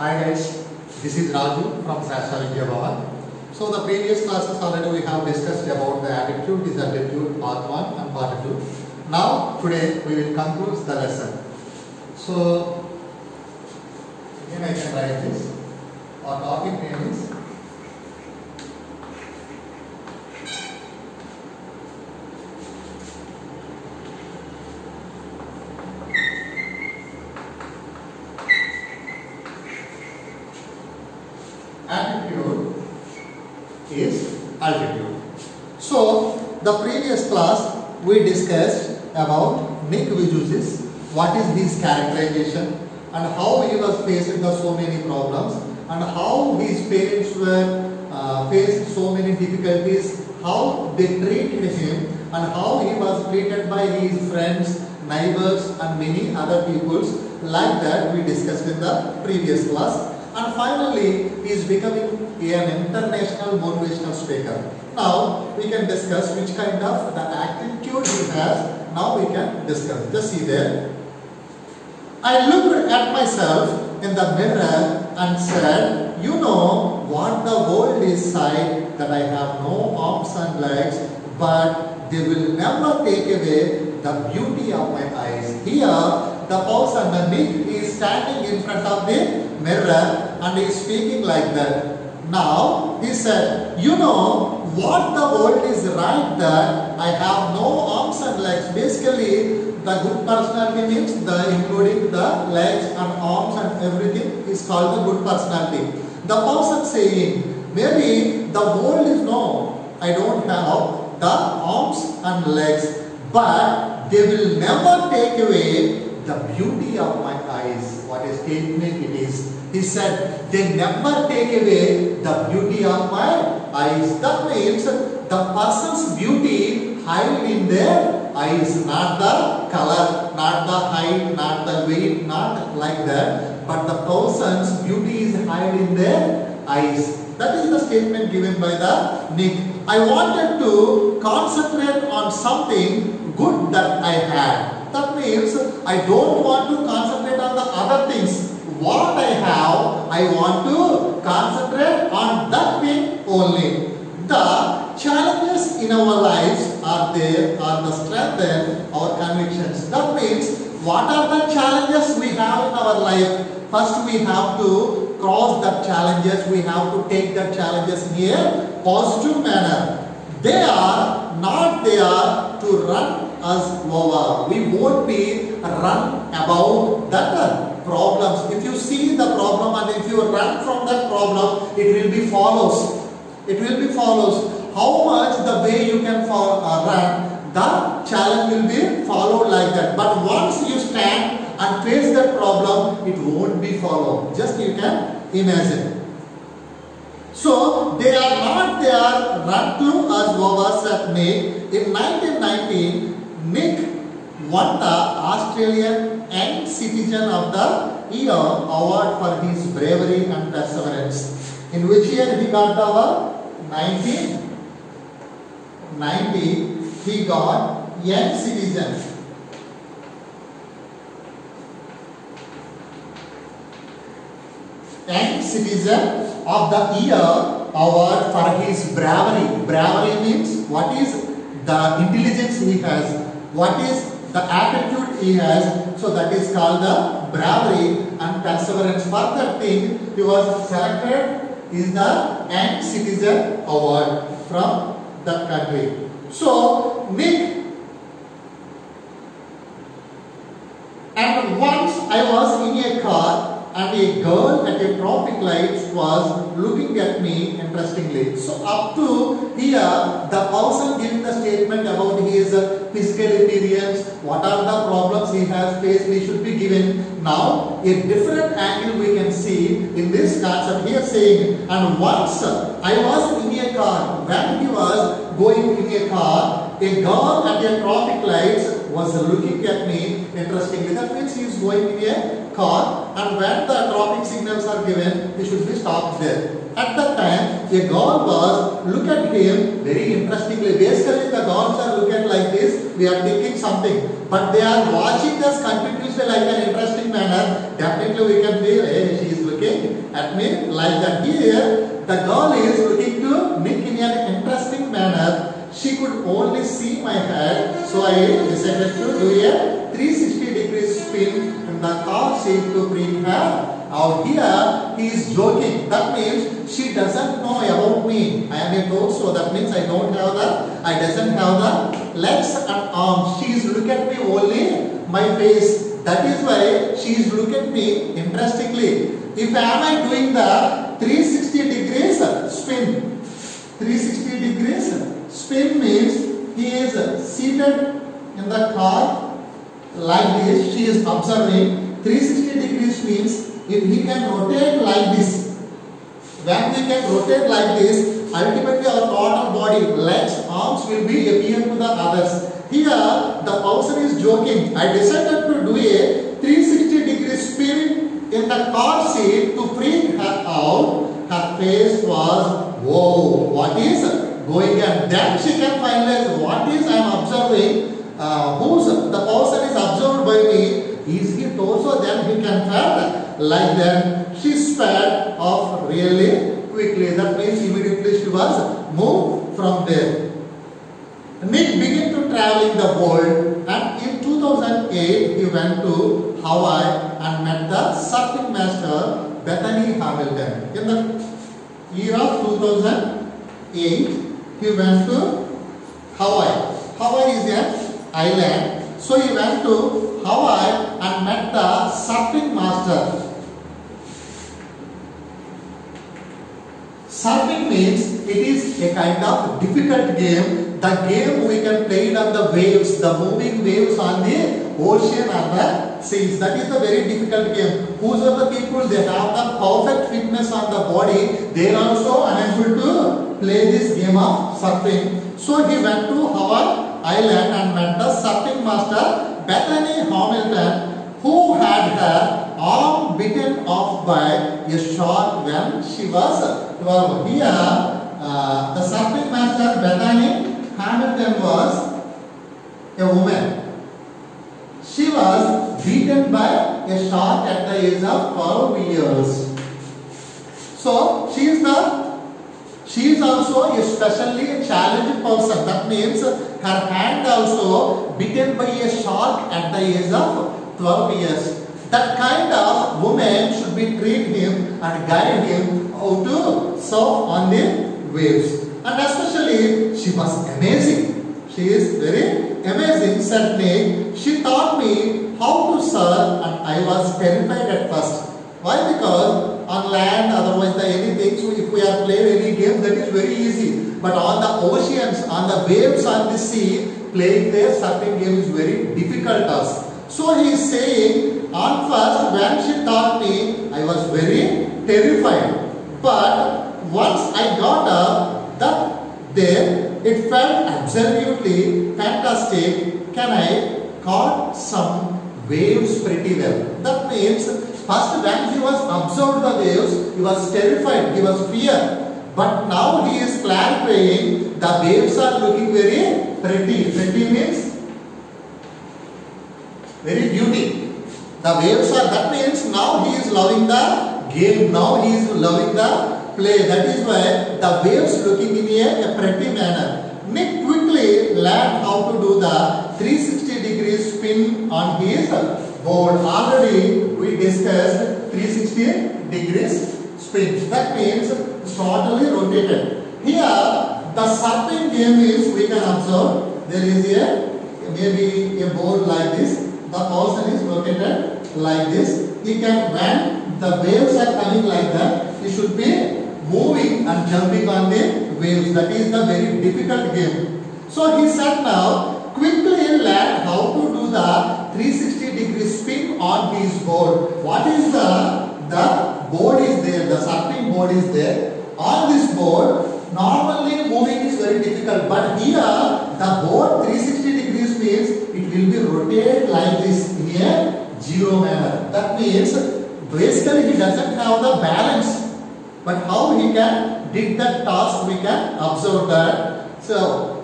Hi guys, this is Raju from Sasha Vidya Bhavan. So the previous classes already we have discussed about the attitude, disattitude, part 1 and part 2. Now today we will conclude the lesson. So again I can write this. Our topic name is attitude is altitude. So the previous class we discussed about Nick Vujicic, what is his characterization and how he was facing the so many problems and how his parents were faced so many difficulties, how they treated him and how he was treated by his friends, neighbors and many other peoples. Like that we discussed in the previous class. And finally, he is becoming an international motivational speaker. Now, we can discuss which kind of the attitude he has. Now we can discuss. Just see there. I looked at myself in the mirror and said, you know what the world is like, that I have no arms and legs, but they will never take away the beauty of my eyes. Here, the person, the Nick, is standing in front of the mirror and he is speaking like that. Now, he said, you know what the world is right, that I have no arms and legs. Basically, the good personality means including the legs and arms and everything is called the good personality. The person saying, maybe the world is no, I don't have the arms and legs, but they will never take away the beauty of my eyes. What a statement it is. He said, they never take away the beauty of my eyes. That means the person's beauty hide in their eyes, not the color, not the height, not the weight, not like that. But the person's beauty is hide in their eyes. That is the statement given by the Nick. I wanted to concentrate on something good that I had. That means I don't want to concentrate on the other things. What I have, I want to concentrate on that thing only. The challenges in our lives are there, are the strengthen our convictions. That means, what are the challenges we have in our life? First we have to cross the challenges, we have to take the challenges in a positive manner. They are not there to run us over. We won't be run about that problems. If you see the problem and if you run from that problem, it will be follows. It will be follows. How much the way you can run, the challenge will be followed like that. But once you stand and face that problem, it won't be followed. Just you can imagine. So they are not there run to us over at Nick. In 1919, Nick won the Australian Young Citizen of the Year award for his bravery and perseverance. In which year he got the award? 1990. He got Young Citizen. Young Citizen of the Year award for his bravery. Bravery means what is the intelligence he has, what is the attitude he has. So that is called the bravery and perseverance. For that thing, he was selected is the Young Citizen Award from that country. So Nick, and once I was in a car and a girl at a traffic light was looking at me interestingly. So up to here, the person giving the statement about his physical appearance, what are the problems he has faced, he should be given. Now, a different angle we can see in this concept. Here saying, and once I was in a car, when he was going in a car, a girl at a traffic lights was looking at me interestingly. That means he is going in a car, and when the traffic signals are given, he should be stopped there. At that time, a girl was look at him very interestingly. Basically, the girls are looking like this. We are thinking something, but they are watching us continuously like an interesting manner. Definitely, we can feel, hey, she is looking at me like that. Here, the girl is looking to Nick in an interesting manner. She could only see my head, so I decided to do a 360-degree spin in the car seat to bring her out. Here, he is joking. That means she doesn't know about me. I am a torso. That means I doesn't have the legs and arms. She is looking at me only my face. That is why she is looking at me interestingly. If I am doing the 360 degrees spin, 360 degrees spin means he is seated in the car like this. She is observing. 360 degrees means if he can rotate like this, when we can rotate like this, ultimately our total body, legs, arms will be appear to the others. Here, the person is joking. I decided to do a 360 degree spin in the car seat to freak her out. Her face was, whoa, what is going on? Then she can finalize what is I am observing. The person is observed by me. Is he torso? Then he can felt like that. She sped off really quickly. That means immediately she was moved from there. Nick began to travel in the world, and in 2008 he went to Hawaii and met the surfing master Bethany Hamilton. In the year of 2008 he went to Hawaii. Hawaii is an island. So he went to Hawaii and met the surfing master. Surfing means it is a kind of difficult game. The game we can play it on the waves, the moving waves on the ocean and the seas. That is the very difficult game. Whose are the people, they have the perfect fitness on the body, they are also unable to play this game of surfing. So he went to Hawaii Island and met the surfing master Bethany Hamilton, who had her arm bitten off by a shark when she was 12. Here, the surfing master Bethany Hamilton was a woman. She was beaten by a shark at the age of 12 years. So she is also a specially challenged person. That means her hand also bitten by a shark at the age of 12 years. That kind of woman should be treat him and guide him how to surf on the waves. And especially she was amazing. She is very amazing. Certainly, she taught me how to surf and I was terrified at first. Why? Because on land, otherwise anything, so if we are playing any game, that is very easy. But on the oceans, on the waves, on the sea, playing the surfing game is very difficult task. So he is saying, on first when she taught me, I was very terrified. But once I got up there, it felt absolutely fantastic. Can I caught some waves pretty well? That means first when he was observed the waves, he was terrified, he was fear. But now he is clarifying the waves are looking very pretty. Pretty means very beauty. The waves are, that means now he is loving the game, now he is loving the play. That is why the waves looking in a pretty manner. Nick quickly learned how to do the 360 degree spin on his board. Already we discussed 360 degrees spin. That means it's totally rotated. Here the surfing game is, we can observe there is maybe a board like this. The person is rotated like this. He can, when the waves are coming like that, he should be moving and jumping on the waves. That is the very difficult game. So he said now, quickly learn how to do the 360 degree spin on his board. What is the board is there, the surfing board is there. On this board, normally moving is very difficult, but here the board 360 degrees means it will be rotated like this in a zero manner. That means basically he doesn't have the balance. But how he can did that task, we can observe that. So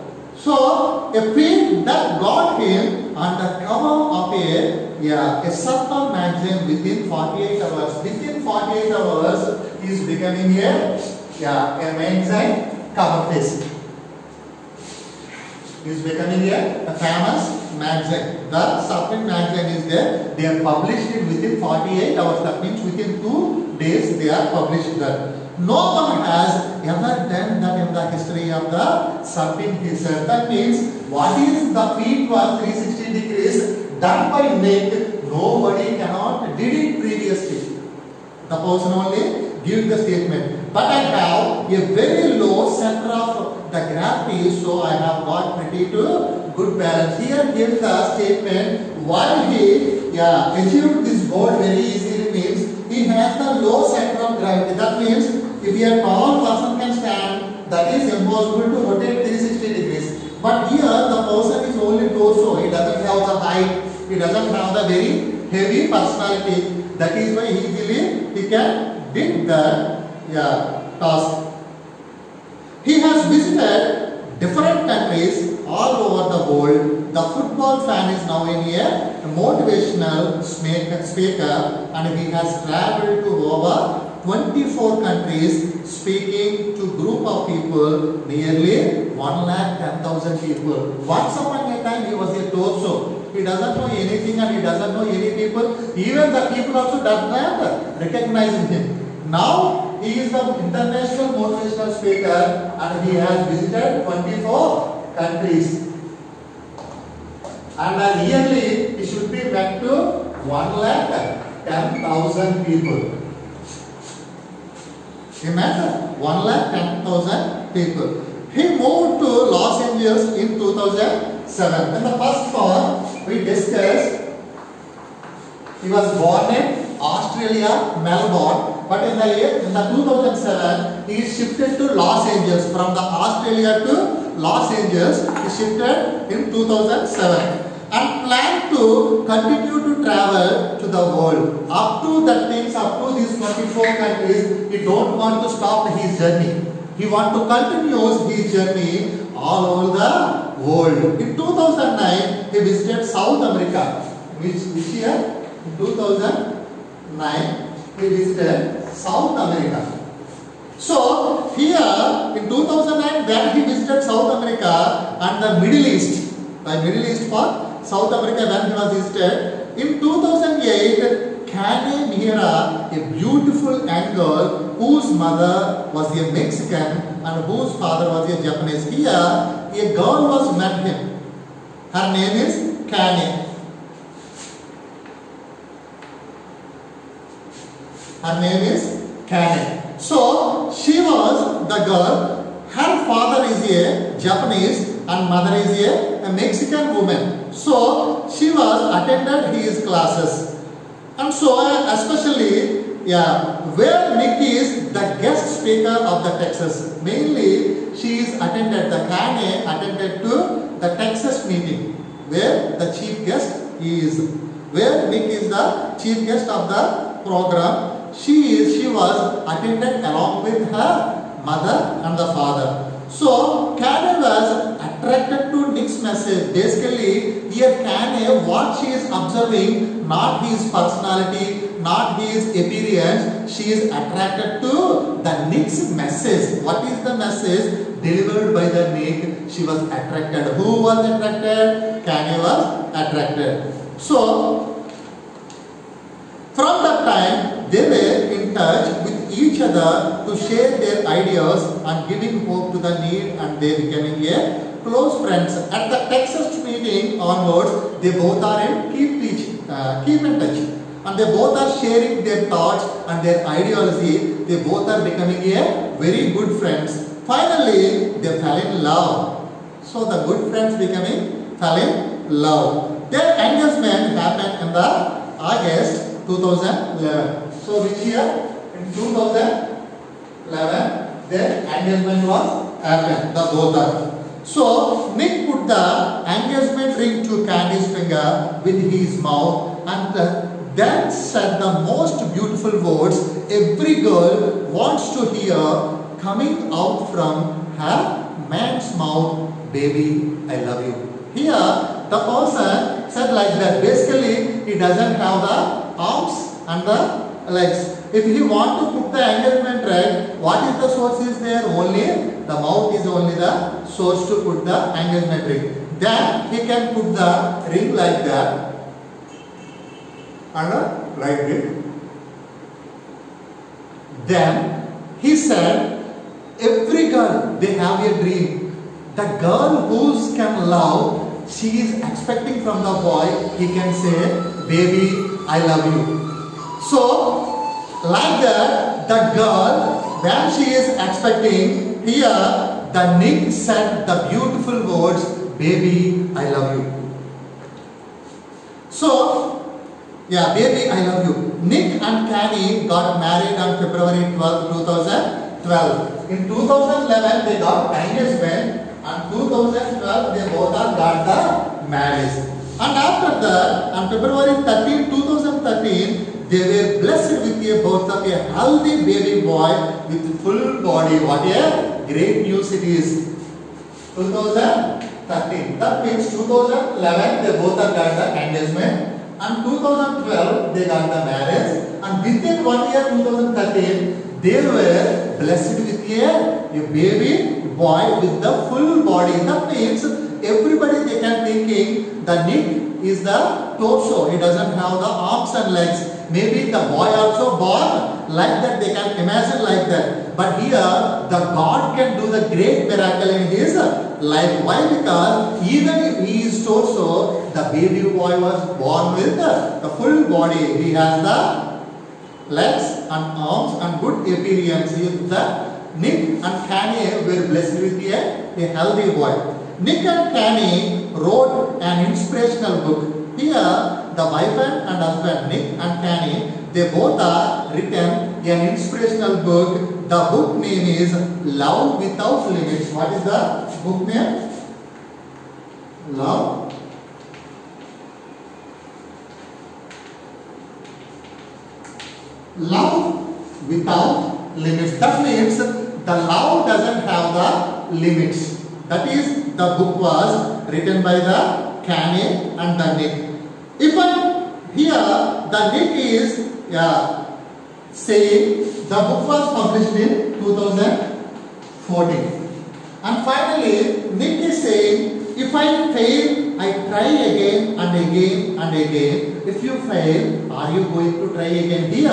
a feat that got him on the cover of a surfer magazine within 48 hours. Within 48 hours, he is becoming a magazine cover face. He is becoming a famous magazine. The Subprint magazine is there. They are published it within 48 hours. That means within 2 days they are published there. No one has ever done that in the history of the Subprint, he said. That means what is the feat was 360 degrees done by Nick. Nobody cannot did it previously. The person only giving the statement. But I have a very low center of the gravity, so I have got pretty good balance. Here gives the statement while he achieved this goal very easily means he has the low center of gravity. That means if a tall person can stand, that is impossible to rotate 360 degrees. But here the person is only torso. He doesn't have the height. He doesn't have the very heavy personality. That is why easily he can did the task. He has visited different countries all over the world. The football fan is now in a motivational speaker, and he has traveled to over 24 countries, speaking to group of people, nearly 110,000 people. Once upon a time he was a torso. He doesn't know anything and he doesn't know any people. Even the people also does not recognize him. Now he is the international motivational speaker and he has visited 24 countries. And yearly he should be met to 110,000 people. He met 110,000 people. He moved to Los Angeles in 2007. In the first part, we discussed he was born in Australia, Melbourne, but in the 2007 he shifted to Los Angeles. From the Australia to Los Angeles, he shifted in 2007 and planned to continue to travel to the world. Up to that things, up to these 24 countries, he don't want to stop his journey. He want to continue his journey all over the world. In 2009, he visited South America. Which year? In 2009, he visited South America. So, here in 2009, when he visited South America and the Middle East, by Middle East part, South America when he was visited, in 2008, Kane Mihira, a beautiful young girl whose mother was a Mexican and whose father was a Japanese. Here, a girl was met him. Her name is Kane. Her name is Kane. So, she was the girl. Her father is a Japanese and mother is a Mexican woman. So, she was attended his classes. And so, especially, where Nick is the guest speaker of the Texas. Mainly, she is attended, the Kane attended to the Texas meeting, where the chief guest is. Where Nick is the chief guest of the program, she was attended along with her mother and the father. So, Kane was attracted to Nick's message. Basically, here Kane, what she is observing, not his personality, not his appearance, she is attracted to the Nick's message. What is the message delivered by the Nick? She was attracted. Who was attracted? Kane was attracted. So, from that time, they were in touch with each other to share their ideas and giving hope to the need, and they becoming a close friends. At the Texas meeting onwards, they both are in keep in touch, and they both are sharing their thoughts and their ideology. They both are becoming a very good friends. Finally, they fell in love. So the good friends fell in love. Their engagement happened in the August 2011. So which year? In 2011, their engagement was happened. The both are. So Nick put the engagement ring to Candy's finger with his mouth and then said the most beautiful words every girl wants to hear coming out from her man's mouth. Baby, I love you. Here the person said like that. Basically, he doesn't have the arms and the legs. If he want to put the engagement ring, what is the source is there? Only the mouth is only the source to put the engagement ring. Then he can put the ring like that and like this. Then he said, every girl, they have a dream. The girl who can love, she is expecting from the boy, he can say, baby, I love you. So, like that, the girl, when she is expecting, here, the Nick said the beautiful words, baby, I love you. So, yeah, baby, I love you. Nick and Canny got married on February 12, 2012. In 2011, they got engagement. And 2012, they both got the marriage. And after that, on February 13, 2013, they were blessed with a birth of a healthy baby boy with full body. What a great news it is. 2013. That means 2011, they both got the engagement. And 2012, they got the marriage. And within 1 year, 2013, they were blessed with a baby boy with the full body. That means everybody they can thinking the Nick is the torso. He doesn't have the arms and legs. Maybe the boy also born like that. They can imagine like that. But here the God can do the great miracle in his life. Why? Because even if he is torso, the baby boy was born with the full body. He has the legs and arms and good appearance. He is the Nick and Canny were blessed with a healthy boy. Nick and Canny wrote an inspirational book. Here, the wife and husband, Nick and Canny, they both are written an inspirational book. The book name is Love Without Limits. What is the book name? Love Without Limits. That means the love doesn't have the limits. That is, the book was written by the Canny and the Nick. If here the Nick is saying the book was published in 2014. And finally, Nick is saying, if I fail, I try again and again and again. If you fail, are you going to try again? Here,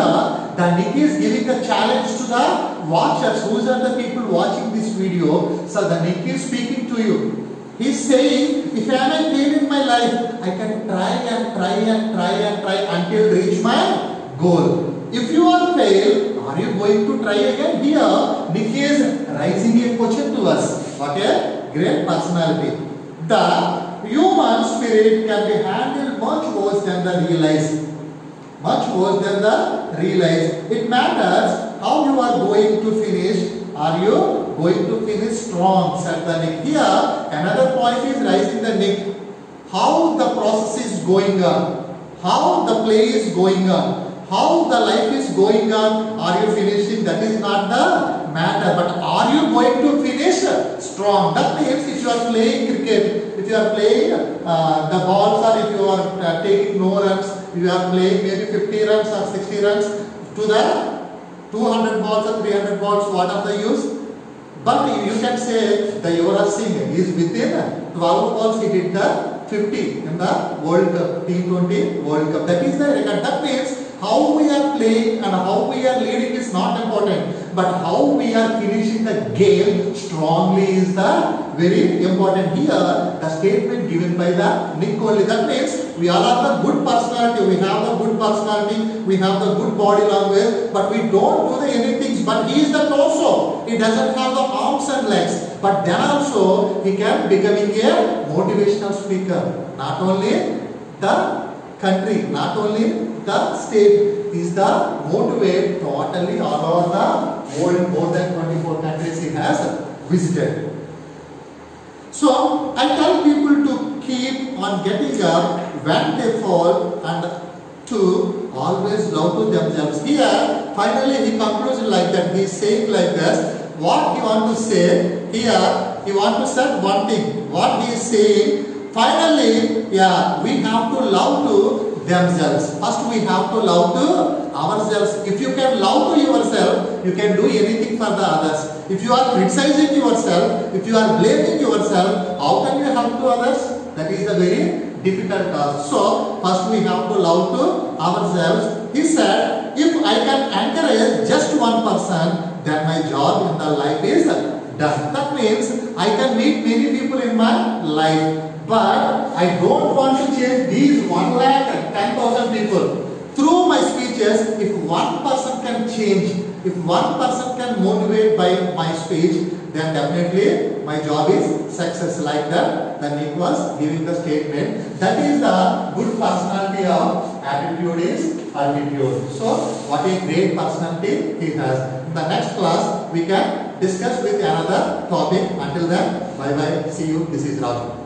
the Nick is giving a challenge to the watchers. Who are the people watching this video? So the Nick is speaking to you. He is saying, if I am fail in my life, I can try and try and try and try until reach my goal. If you are fail, are you going to try again? Here, Nick is raising a question to us. What a great personality. The human spirit can be handled much worse than the realized. Much worse than the realized. It matters how you are going to finish. Are you going to finish strong? Said the Nick. Here, another point is raising the Nick. How the process is going on. How the play is going on. How the life is going on. Are you finishing? That is not the matter. But are you going to finish strong? That means if you are playing cricket, if you are playing the balls, or if you are taking no runs, you are playing maybe 50 runs or 60 runs to the 200 balls or 300 balls, what are the use? But you can say the Yuvraj Singh is within 12 balls, he did the 50 in the World Cup, T20 World Cup. That is the record. That means how we are playing and how we are leading is not important, but how we are finishing the game strongly is the very important. Here, the statement given by the Nick only. That means we all have the good personality, we have the good personality, we have the good body language, but we don't do the anything. But he is the torso. He doesn't have the arms and legs. But then also he can becoming a motivational speaker. Not only the country, not only the state, is the motivate totally all over the world. More than 24 countries he has visited. So I tell people to keep on getting up when they fall and to always love to themselves. Here finally he concludes like that. He is saying like this. What he want to say here, he want to say one thing. What he is saying, finally, yeah, we have to love to themselves. First we have to love to ourselves. If you can love to yourself, you can do anything for the others. If you are criticizing yourself, if you are blaming yourself, how can you help to others? That is a very difficult task. So first we have to love to ourselves. He said, if I can encourage just one person, then my job in the life is done. That means I can meet many people in my life, but I don't want to change these 1,10,000 people. Through my speeches, if one person can change, if one person can motivate by my speech, then definitely my job is success. Like that, then Nick was giving the statement. That is the good personality of attitude is altitude. So, what a great personality he has. In the next class, we can discuss with another topic. Until then, bye bye. See you. This is Raju.